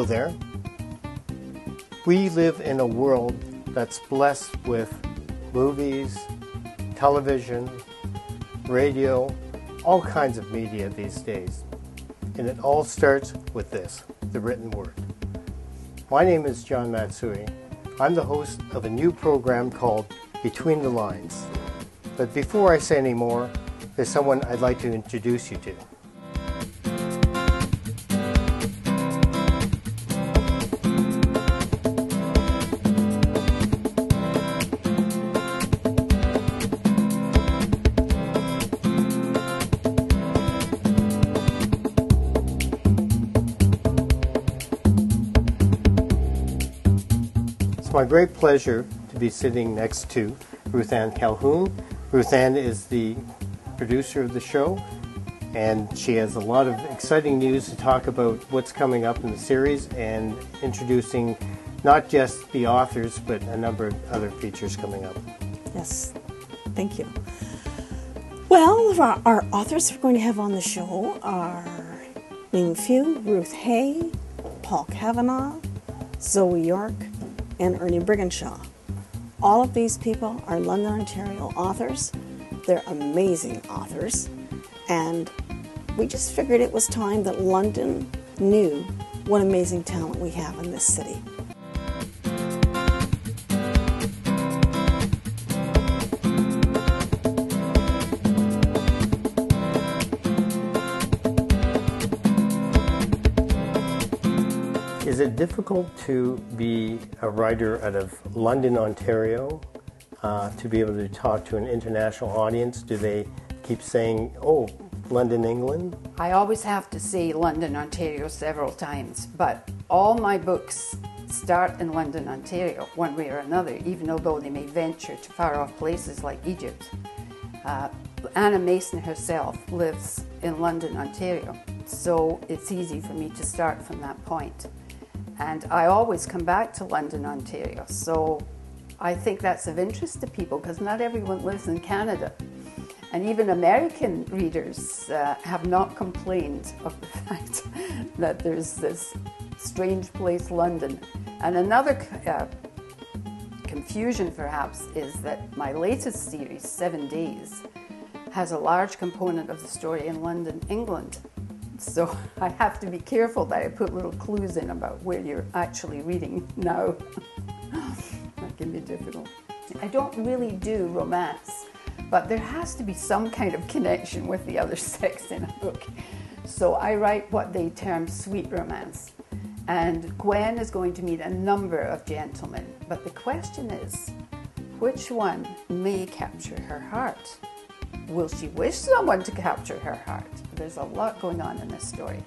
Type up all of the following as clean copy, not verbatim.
Hello there. We live in a world that's blessed with movies, television, radio, all kinds of media these days. And it all starts with this, the written word. My name is John Matsui. I'm the host of a new program called Between the Lines. But before I say any more, there's someone I'd like to introduce you to. It's my great pleasure to be sitting next to Ruth Ann Calhoun. Ruth Ann is the producer of the show, and she has a lot of exciting news to talk about what's coming up in the series and introducing not just the authors, but a number of other features coming up. Yes, thank you. Well, our authors we're going to have on the show are Ming Few, Ruth Hay, Paul Kavanagh, Zoe York, and Ernie Brigginshaw. All of these people are London, Ontario authors. They're amazing authors, and we just figured it was time that London knew what amazing talent we have in this city. Is it difficult to be a writer out of London, Ontario, to be able to talk to an international audience? Do they keep saying, oh, London, England? I always have to say London, Ontario several times, but all my books start in London, Ontario, one way or another, even although they may venture to far-off places like Egypt. Anna Mason herself lives in London, Ontario, so it's easy for me to start from that point. And I always come back to London, Ontario, so I think that's of interest to people because not everyone lives in Canada. And even American readers have not complained of the fact that there's this strange place, London. And another confusion perhaps is that my latest series, 7 Days, has a large component of the story in London, England. So I have to be careful that I put little clues in about where you're actually reading now. That can be difficult. I don't really do romance, but there has to be some kind of connection with the other sex in a book. So I write what they term sweet romance. And Gwen is going to meet a number of gentlemen, but the question is, which one may capture her heart? Will she wish someone to capture her heart? There's a lot going on in this story.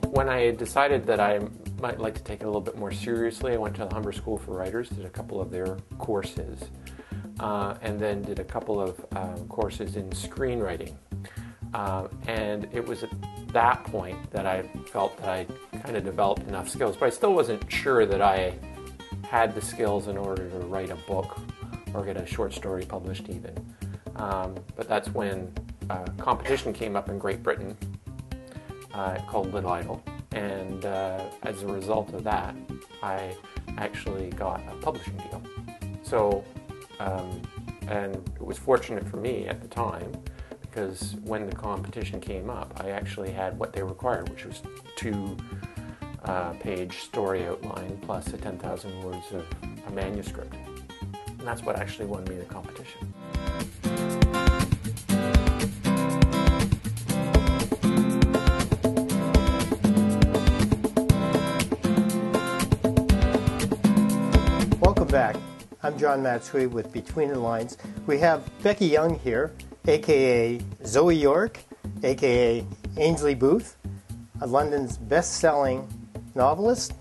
When I decided that I might like to take it a little bit more seriously, I went to the Humber School for Writers, did a couple of their courses, and then did a couple of courses in screenwriting. And it was at that point that I felt that I kind of developed enough skills, but I still wasn't sure that I had the skills in order to write a book or get a short story published even. But that's when a competition came up in Great Britain called Little Idol, and as a result of that, I actually got a publishing deal. So, and it was fortunate for me at the time, because when the competition came up, I actually had what they required, which was 2-page story outline plus a 10,000 words of a manuscript. And that's what actually won me the competition. Welcome back. I'm John Matsui with Between the Lines. We have Becky Young here, a.k.a. Zoe York, a.k.a. Ainsley Booth, London's best-selling novelist.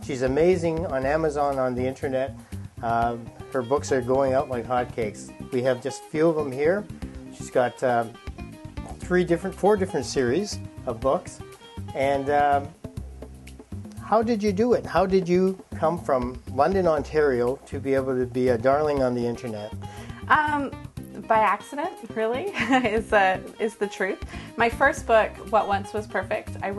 She's amazing on Amazon, on the internet. Her books are going out like hotcakes. We have just a few of them here. She's got 4 different series of books. And how did you do it? How did you come from London, Ontario to be able to be a darling on the internet? By accident, really, is the truth. My first book, What Once Was Perfect, I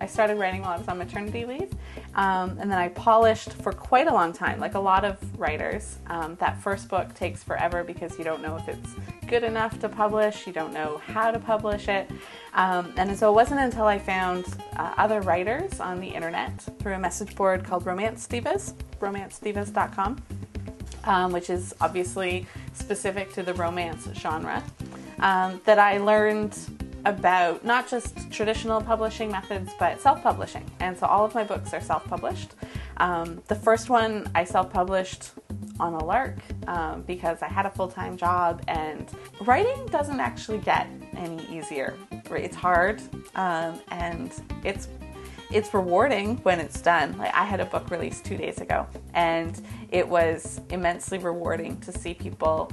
started writing while I was on maternity leave, and then I polished for quite a long time. Like a lot of writers, that first book takes forever because you don't know if it's good enough to publish, you don't know how to publish it, and so it wasn't until I found other writers on the internet through a message board called Romance Divas, romancedivas.com. Which is obviously specific to the romance genre, that I learned about not just traditional publishing methods, but self-publishing. And so all of my books are self-published. The first one I self-published on a lark because I had a full-time job, and writing doesn't actually get any easier. It's hard, and it's rewarding when it's done. Like, I had a book released 2 days ago, and it was immensely rewarding to see people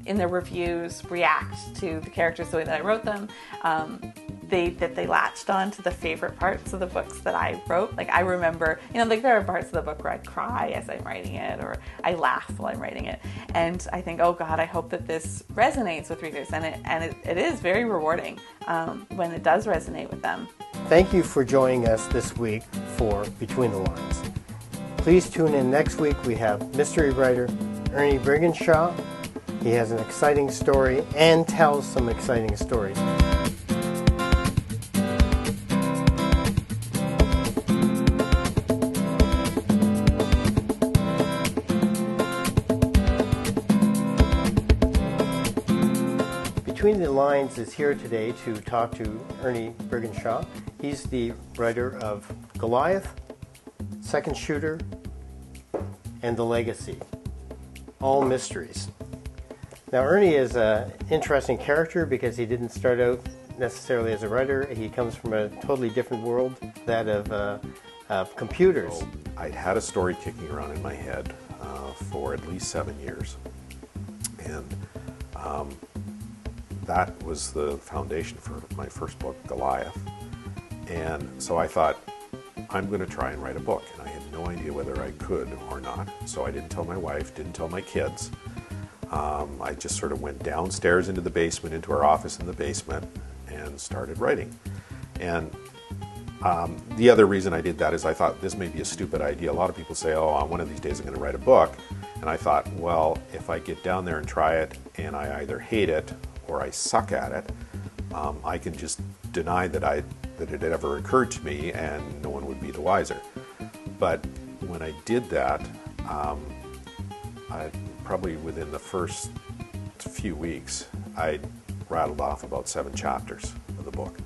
in their reviews react to the characters the way that I wrote them. They latched on to the favorite parts of the books that I wrote. Like, I remember, like there are parts of the book where I cry as I'm writing it, or I laugh while I'm writing it, and I think, oh God, I hope that this resonates with readers, and it is very rewarding when it does resonate with them. Thank you for joining us this week for Between the Lines. Please tune in next week. We have mystery writer Ernie Brigginshaw. He has an exciting story and tells some exciting stories. Between the Lines is here today to talk to Ernie Brigginshaw. He's the writer of Goliath, Second Shooter, and The Legacy. All mysteries. Now, Ernie is an interesting character because he didn't start out necessarily as a writer. He comes from a totally different world, that of computers. So I'd had a story kicking around in my head for at least 7 years. And that was the foundation for my first book, Goliath. And so I thought, I'm going to try and write a book. And I had no idea whether I could or not. So I didn't tell my wife, didn't tell my kids. I just sort of went downstairs into the basement, into our office in the basement, and started writing. And the other reason I did that is I thought this may be a stupid idea. A lot of people say, oh, one of these days I'm going to write a book. And I thought, well, if I get down there and try it, and I either hate it or I suck at it, I can just deny that it had ever occurred to me, and no one would be the wiser. But when I did that, probably within the first few weeks, I rattled off about 7 chapters of the book.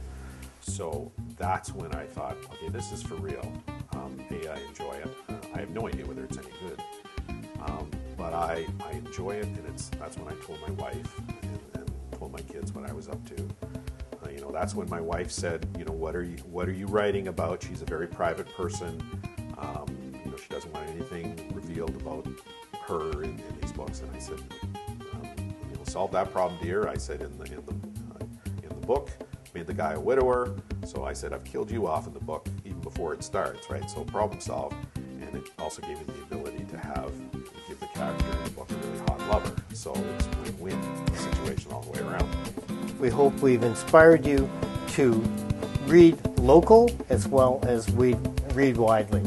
So that's when I thought, okay, this is for real. I enjoy it. I have no idea whether it's any good, but I enjoy it, and that's when I told my wife and told my kids what I was up to. That's when my wife said, what are you writing about? She's a very private person. She doesn't want anything revealed about her in these books. And I said, solve that problem, dear. I said in the book, made the guy a widower. So I said, I've killed you off in the book even before it starts, right? So problem solved. And it also gave me the ability to give the character in the book a really hot lover. So it's win-win situation all the way around. We hope we've inspired you to read local as well as we read widely.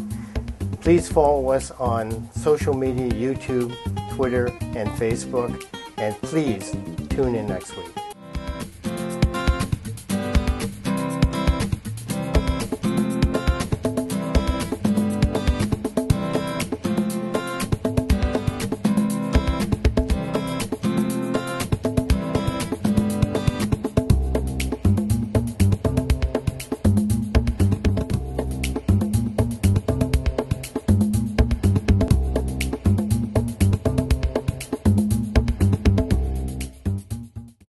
Please follow us on social media, YouTube, Twitter, and Facebook, and please tune in next week.